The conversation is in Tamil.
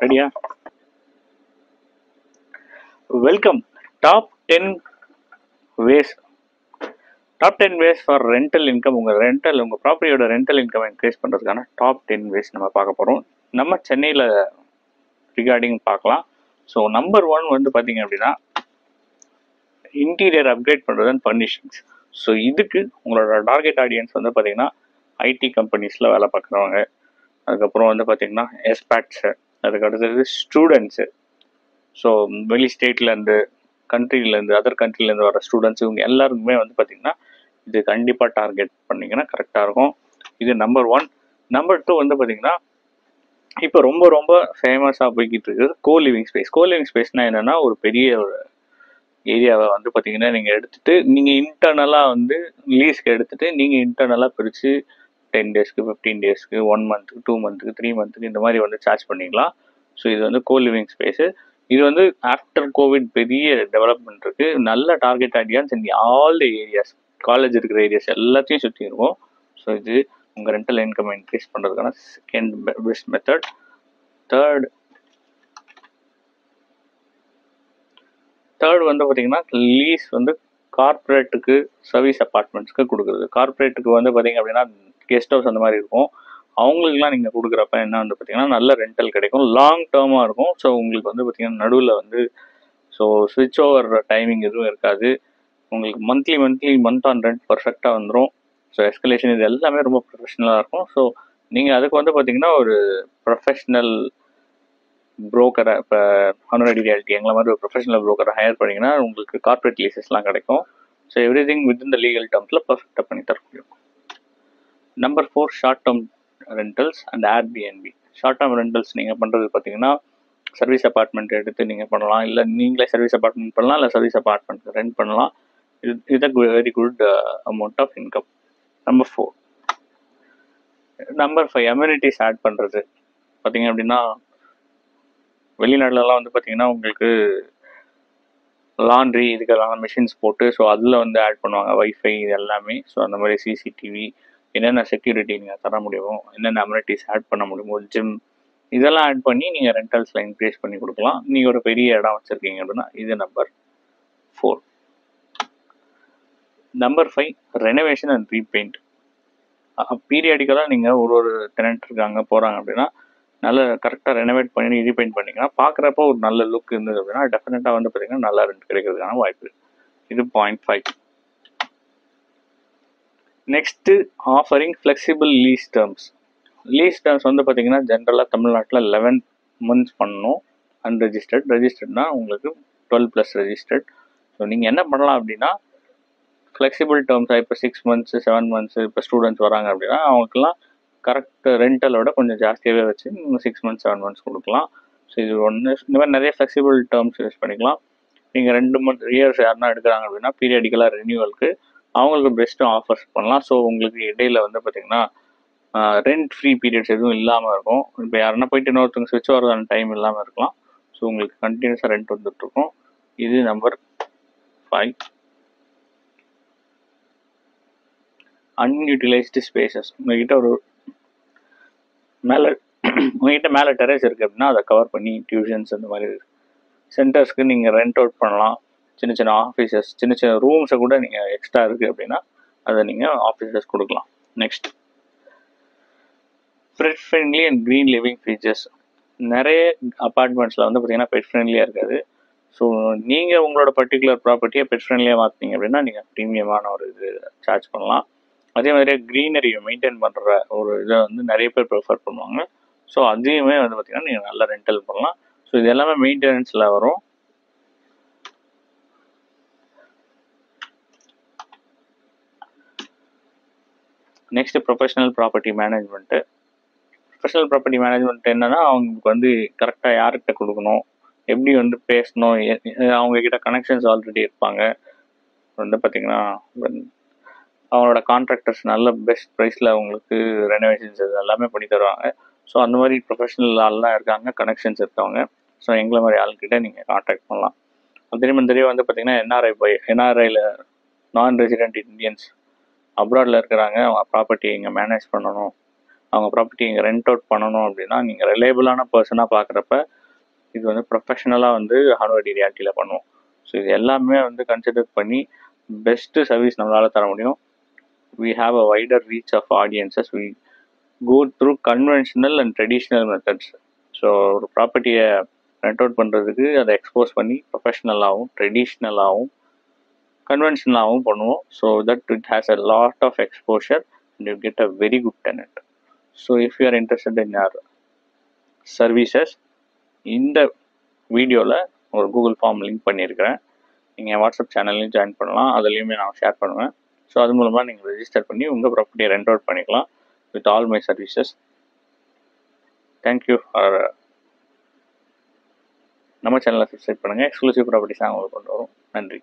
ரெடியா? Welcome. Top 10 ways top 10 ways for rental income. உங்கள் ப்ராப்பர்ட்டியோட ரெண்டல் இன்கம் இன்க்ரீஸ் பண்ணுறதுக்கான டாப் 10 வேஸ் நம்ம பார்க்க போகிறோம். நம்ம சென்னையில் ரிகார்டிங் பார்க்கலாம். ஸோ நம்பர் 1 வந்து பார்த்தீங்க அப்படின்னா இன்டீரியர் அப்கிரேட் பண்ணுறது அண்ட் ஃபர்னிஷிங்ஸ். ஸோ இதுக்கு உங்களோட டார்கெட் ஆடியன்ஸ் வந்து பார்த்தீங்கன்னா ஐடி கம்பெனிஸில் வேலை பார்க்குறவங்க, அதுக்கப்புறம் வந்து பார்த்தீங்கன்னா எஸ்பேட்ஸு, அதுக்கு அடுத்தது ஸ்டூடெண்ட்ஸு. ஸோ வெளி ஸ்டேட்லேருந்து, கண்ட்ரிலேருந்து, அதர் கண்ட்ரிலேருந்து வர ஸ்டூடெண்ட்ஸ், இவங்க எல்லாருக்குமே வந்து பார்த்திங்கன்னா இது கண்டிப்பாக டார்கெட் பண்ணிங்கன்னா கரெக்டாக இருக்கும். இது நம்பர் 1. நம்பர் 2 வந்து பார்த்திங்கன்னா இப்போ ரொம்ப ரொம்ப ஃபேமஸாக போய்கிட்டு இருக்குது கோலிவிங் ஸ்பேஸ். கோலிவிங் ஸ்பேஸ்னால் என்னென்னா ஒரு பெரிய ஒரு ஏரியாவை வந்து பார்த்திங்கன்னா நீங்கள் எடுத்துகிட்டு நீங்கள் இன்டர்னலாக வந்து லீஸ்க்கு எடுத்துகிட்டு நீங்கள் இன்டர்னலாக பிரித்து 10 டேஸ்க்கு, 15 டேஸ்க்கு, 1 மந்த்துக்கு, 2 மந்த்துக்கு, 3 மந்த்துக்கு இந்த மாதிரி வந்து சார்ஜ் பண்ணிக்கலாம். ஸோ இது வந்து கோலிவிங் ஸ்பேஸு. இது வந்து ஆஃப்டர் கோவிட் பெரிய டெவலப்மெண்ட் இருக்குது. நல்ல target audience in all the areas, college இருக்கிற ஏரியாஸ் எல்லாத்தையும் சுற்றி இருக்கும். ஸோ இது உங்கள் ரெண்டல் இன்கம் இன்க்ரீஸ் பண்ணுறதுக்கான செகண்ட் பெஸ்ட் மெத்தட். தேர்ட் வந்து பார்த்தீங்கன்னா லீஸ் வந்து கார்பரேட்டுக்கு, சர்வீஸ் அப்பார்ட்மெண்ட்ஸ்க்கு கொடுக்குறது. கார்பரேட்டுக்கு வந்து பார்த்தீங்க அப்படின்னா கெஸ்ட் ஹவுஸ் அந்த மாதிரி இருக்கும். அவங்களுக்குலாம் நீங்கள் கொடுக்குறப்ப என்ன வந்து பார்த்தீங்கன்னா நல்ல ரெண்டல் கிடைக்கும், லாங் டேர்மாக இருக்கும். ஸோ உங்களுக்கு வந்து பார்த்தீங்கன்னா நடுவில் வந்து ஸ்விட்ச் ஓவர் டைமிங் எதுவும் இருக்காது. உங்களுக்கு மந்த் ஆன் ரெண்ட் பர்ஃபெக்டாக வந்துடும். ஸோ எஸ்கலேஷன் இது எல்லாமே ரொம்ப ப்ரொஃபஷ்னலாக இருக்கும். ஸோ நீங்கள் அதுக்கு வந்து பார்த்தீங்கன்னா ஒரு ப்ரொஃபஷ்னல் புரோக்கரை, இப்போ ஹானரடி ரியாலிட்டி எங்களை மாதிரி ஒரு ப்ரொஃபஷனல் புரோக்கரை ஹையர் பண்ணிங்கன்னா உங்களுக்கு கார்பரேட் லீசஸ்லாம் கிடைக்கும். So everything within the legal டேர்ம்ஸில் பர்ஃபெக்டாக பண்ணி தர முடியும். Number 4 short term rentals and Airbnb. Short term rentals நீங்கள் பண்ணுறது பார்த்தீங்கன்னா சர்வீஸ் அப்பார்ட்மெண்ட் எடுத்து நீங்கள் பண்ணலாம், இல்லை நீங்களே சர்வீஸ் அப்பார்ட்மெண்ட் பண்ணலாம், இல்லை சர்வீஸ் அப்பார்ட்மெண்ட் ரெண்ட் பண்ணலாம். இது very good amount of income. Number 5 amenities add பண்ணுறது. பார்த்தீங்க அப்படின்னா வெளிநாடுலலாம் வந்து பார்த்தீங்கன்னா உங்களுக்கு லாண்ட்ரி இதுக்கெல்லாம் மிஷின்ஸ் போட்டு ஸோ அதில் வந்து ஆட் பண்ணுவாங்க வைஃபை இது எல்லாமே. ஸோ அந்த மாதிரி சிசிடிவி, என்னென்ன செக்யூரிட்டி நீங்கள் தர முடியுமோ, என்னென்ன அம்யூனிட்டிஸ் ஆட் பண்ண முடியுமோ, ஜிம் இதெல்லாம் ஆட் பண்ணி நீங்கள் ரெண்டல்ஸில் இன்க்ரீஸ் பண்ணி கொடுக்கலாம். நீங்கள் ஒரு பெரிய இடம் வச்சுருக்கீங்க அப்படின்னா இது number 4. Number 5 renovation and repaint. பீரியாடிக்கலாக நீங்கள் ஒரு டெனன்ட் இருக்காங்க போகிறாங்க அப்படின்னா நல்ல கரெக்டாக ரெனோவேட் பண்ணி ரீபெயிண்ட் பண்ணிங்கன்னா பார்க்குறப்போ ஒரு நல்ல லுக் இருந்தது அப்படின்னா டெஃபினட்டாக வந்து பார்த்தீங்கன்னா நல்லா ரெண்ட் கிடைக்கிறதுக்கான வாய்ப்பு இருக்குது. இது 0.5. Next offering flexible lease terms. Lease terms வந்து பார்த்தீங்கன்னா ஜென்ரலாக தமிழ்நாட்டில் 11 months பண்ணணும் அன்ரெஜிஸ்டர்ட். ரெஜிஸ்டர்ட்னா உங்களுக்கு 12+ ரெஜிஸ்டர்ட். ஸோ நீங்கள் என்ன பண்ணலாம் அப்படின்னா ஃப்ளெக்சிபிள் டேர்ம்ஸாக இப்போ 6 months 7 months இப்போ ஸ்டூடெண்ட்ஸ் வராங்க அப்படின்னா அவங்களுக்குலாம் கரெக்ட் ரெண்டலோட கொஞ்சம் ஜாஸ்தியாகவே வச்சு 6 months 7 months கொடுக்கலாம். ஸோ இது ஒன்று. இந்த மாதிரி நிறைய ஃப்ளெக்சிபிள் டேர்ம்ஸ் யூஸ் பண்ணிக்கலாம். நீங்கள் 2 years யாருன்னா எடுக்கிறாங்க அப்படின்னா பீரியடிக்கலாக ரெனியூவலுக்கு அவங்களுக்கு பெஸ்ட்டு ஆஃபர்ஸ் பண்ணலாம். ஸோ உங்களுக்கு இடையில வந்து பார்த்தீங்கன்னா ரெண்ட் ஃப்ரீ பீரியட்ஸ் எதுவும் இல்லாமல் இருக்கும். இப்போ யாருன்னா போயிட்டு இன்னொருத்தவங்க ஸ்விட்ச் வரதான டைம் இல்லாமல் இருக்கலாம். ஸோ உங்களுக்கு கண்டினியூஸாக ரெண்ட் வந்துட்டுருக்கும். இது நம்பர் 5. Unutilised spaces. உங்ககிட்ட மேலே டெரஸ் இருக்குது அப்படின்னா அதை கவர் பண்ணி டியூஷன்ஸ் அந்த மாதிரி சென்டர்ஸ்க்கு நீங்கள் ரெண்ட் அவுட் பண்ணலாம். சின்ன சின்ன ஆஃபீஸஸ், சின்ன சின்ன ரூம்ஸை கூட நீங்கள் எக்ஸ்ட்ரா இருக்குது அப்படின்னா அதை நீங்கள் ஆஃபீஸஸ் கொடுக்கலாம். Next bed friendly and green living features. நிறைய அப்பார்ட்மெண்ட்ஸில் வந்து பார்த்தீங்கன்னா பெட் ஃப்ரெண்ட்லியாக இருக்காது. ஸோ நீங்கள் உங்களோட பர்டிகுலர் ப்ராப்பர்ட்டியை பெட் ஃப்ரெண்ட்லியாக மாற்றினீங்க அப்படின்னா நீங்கள் ப்ரீமியமான ஒரு இது சார்ஜ் பண்ணலாம். அதே மாதிரியே க்ரீனரியை மெயின்டைன் பண்ணுற ஒரு இதை வந்து நிறைய பேர் ப்ரிஃபர் பண்ணுவாங்க. ஸோ அதையுமே வந்து பார்த்தீங்கன்னா நீங்கள் நல்லா ரெண்டல் பண்ணலாம். ஸோ இது எல்லாமே மெயின்டெனன்ஸில் வரும். Next professional property management. Professional property management என்னென்னா அவங்களுக்கு வந்து கரெக்டாக யார்கிட்ட கொடுக்கணும், எப்படி வந்து பேசணும், அவங்கக்கிட்ட கனெக்ஷன்ஸ் ஆல்ரெடி இருப்பாங்க. வந்து பார்த்திங்கன்னா அவங்களோட கான்ட்ராக்டர்ஸ் நல்ல பெஸ்ட் ப்ரைஸில் அவங்களுக்கு ரெனோவேஷன்ஸ் இது எல்லாமே பண்ணி தருவாங்க. ஸோ அந்த மாதிரி ப்ரொஃபஷனல் ஆள்லாம் இருக்காங்க, கனெக்ஷன்ஸ் இருக்கவங்க. ஸோ எங்களை மாதிரி ஆள்கிட்ட நீங்கள் கான்டாக்ட் பண்ணலாம். அதே மாதிரி வந்து பார்த்திங்கன்னா என்ஆர்ஐயில் நான் ரெசிடென்ட் இந்தியன்ஸ் அப்ராடில் இருக்கிறாங்க, அவங்க ப்ராப்பர்ட்டி இங்கே மேனேஜ் பண்ணணும், அவங்க ப்ராப்பர்ட்டி இங்கே ரெண்ட் அவுட் பண்ணணும் அப்படின்னா நீங்கள் ரிலேபிளான பர்சனாக பார்க்குறப்ப இது வந்து ப்ரொஃபஷனலாக வந்து ஹார்வர்ட் ரியாலிட்டியில் பண்ணுவோம். ஸோ இது எல்லாமே வந்து கன்சிடர் பண்ணி பெஸ்ட்டு சர்வீஸ் நம்மளால் தர முடியும். we have a wider reach of audiences. We go through conventional and traditional methods. So ஒரு ப்ராப்பர்ட்டியை ரெண்ட் அவுட் பண்ணுறதுக்கு அதை எக்ஸ்போஸ் பண்ணி ப்ரொஃபஷ்னலாகவும் ட்ரெடிஷ்னலாகவும் கன்வென்ஷனலாகவும் பண்ணுவோம். So that it has a lot of exposure and you get a very good tenant. So if you are interested in your services, இந்த வீடியோவில் ஒரு கூகுள் ஃபார்ம் லிங்க் பண்ணியிருக்கிறேன். நீங்கள் வாட்ஸ்அப் சேனல்லையும் ஜாயின் பண்ணலாம், அதுலேயுமே நான் ஷேர் பண்ணுவேன். ஸோ அது மூலமாக நீங்கள் ரெஜிஸ்டர் பண்ணி உங்கள் ப்ராப்பர்ட்டியை ரெண்ட் அவுட் பண்ணிக்கலாம் with all my services. Thank you for நம்ம சேனலை சப்ஸ்கிரைப் பண்ணுங்கள். எக்ஸ்க்ளூசிவ் ப்ராப்பர்ட்டிஸ் தான் உங்களுக்கு கொண்டு வரும். நன்றி.